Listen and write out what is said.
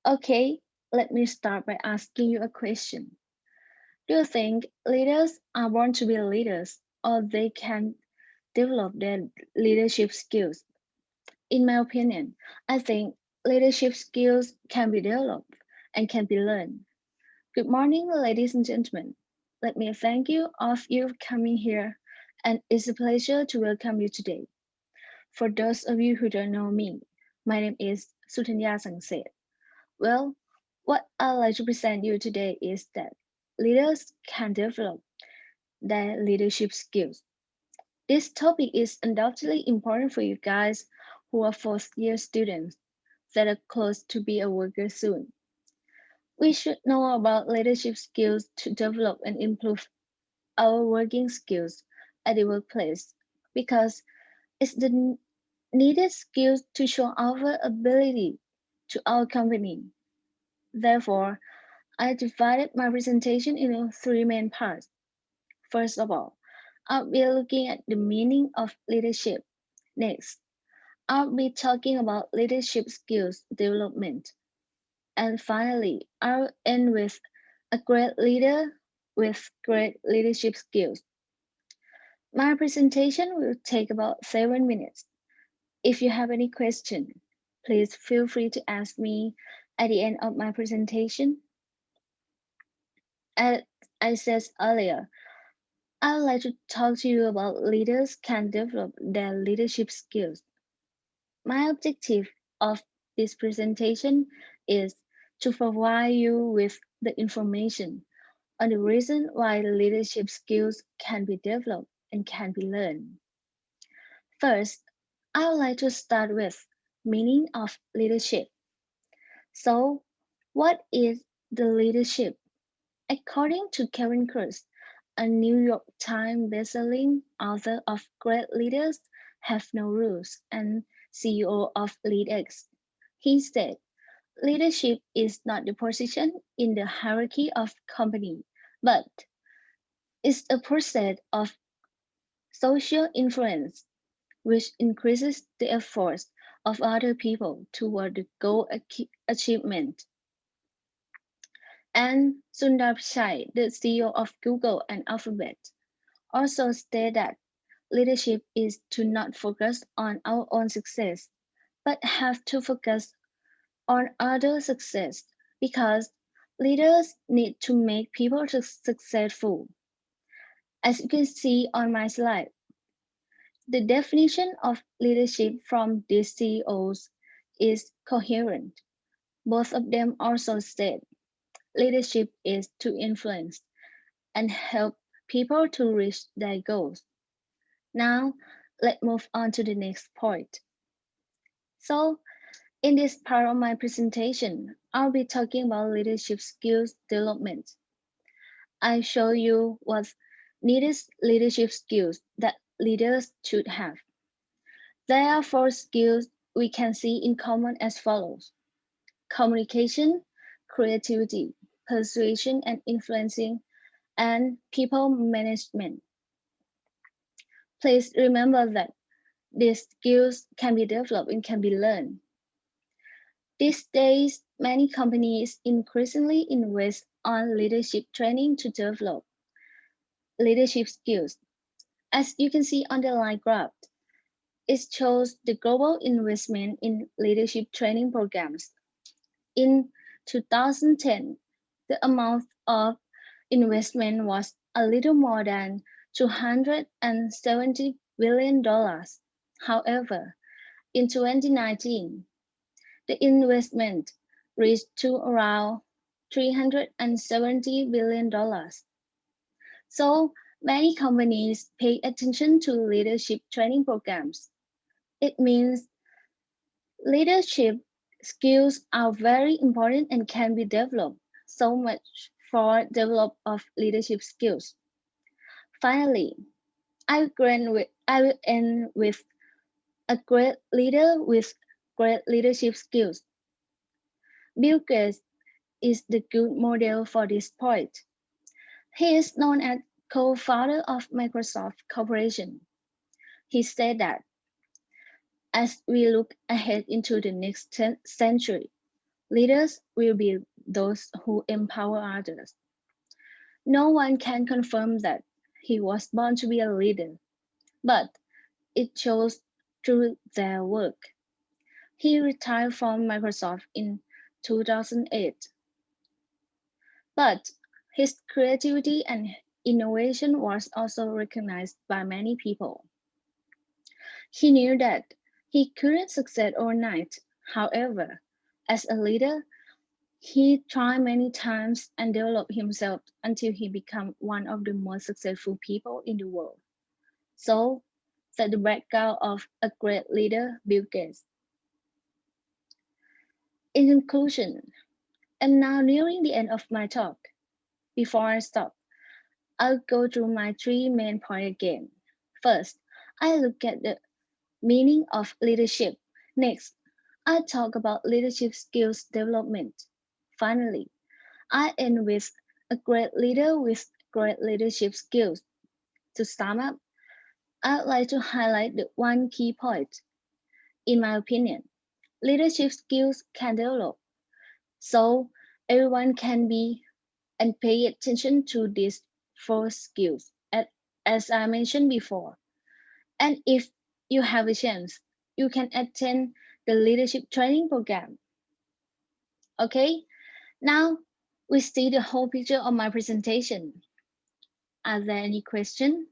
Okay, let me start by asking you a question. Do you think leaders are born to be leaders or they can develop their leadership skills? In my opinion, I think leadership skills can be developed and can be learned. Good morning, ladies and gentlemen. Let me thank you of you for coming here, and it's a pleasure to welcome you today. For those of you who don't know me, my name is Sutanya Sangset. Well, what I'd like to present you today is that leaders can develop their leadership skills. This topic is undoubtedly important for you guys who are fourth year students that are close to be a worker soon. We should know about leadership skills to develop and improve our working skills at the workplace because it's the needed skills to show our ability to our company. Therefore, I divided my presentation into three main parts. First of all, I'll be looking at the meaning of leadership. Next, I'll be talking about leadership skills development. And finally, I'll end with a great leader with great leadership skills. My presentation will take about 7 minutes. If you have any question, please feel free to ask me at the end of my presentation. As I said earlier, I'd like to talk to you about leaders can develop their leadership skills. My objective of this presentation is to provide you with the information on the reason why leadership skills can be developed and can be learned. First, I would like to start with meaning of leadership. So, what is the leadership? According to Kevin Kurz, a New York Times bestselling author of Great Leaders Have No Rules and CEO of LeadX, he said, leadership is not the position in the hierarchy of company, but is a process of social influence which increases the efforts of other people toward the goal achievement. And Sundar Pichai, the CEO of Google and Alphabet, also stated that leadership is to not focus on our own success, but have to focus on other success because leaders need to make people successful. As you can see on my slide, the definition of leadership from these CEOs is coherent. Both of them also said leadership is to influence and help people to reach their goals. Now, let's move on to the next point. So, in this part of my presentation, I'll be talking about leadership skills development. I show you what needed leadership skills that leaders should have. There are four skills we can see in common as follows: communication, creativity, persuasion and influencing, and people management. Please remember that these skills can be developed and can be learned. These days, many companies increasingly invest on leadership training to develop leadership skills. As you can see on the line graph, it shows the global investment in leadership training programs. In 2010, the amount of investment was a little more than $270 billion. However, in 2019, the investment reached to around $370 billion. So many companies pay attention to leadership training programs. It means leadership skills are very important and can be developed. So much for develop of leadership skills. Finally, I will end with a great leader with great leadership skills. Bill Gates is the good model for this point. He is known as co-founder of Microsoft Corporation. He said that as we look ahead into the next century, Leaders will be those who empower others. No one can confirm that he was born to be a leader, but it shows through their work. He retired from Microsoft in 2008, but his creativity and innovation was also recognized by many people. He knew that he couldn't succeed overnight. However, as a leader, he tried many times and developed himself until he became one of the most successful people in the world. So, that's the background of a great leader, Bill Gates. In conclusion, and now nearing the end of my talk, before I stop, I'll go through my three main points again. First, I look at the meaning of leadership. Next, I talk about leadership skills development. Finally, I end with a great leader with great leadership skills. To sum up, I'd like to highlight the one key point. In my opinion, leadership skills can develop, so everyone can be and pay attention to these four skills, as I mentioned before. And if you have a chance, you can attend the leadership training program. Okay, now we see the whole picture of my presentation. Are there any questions?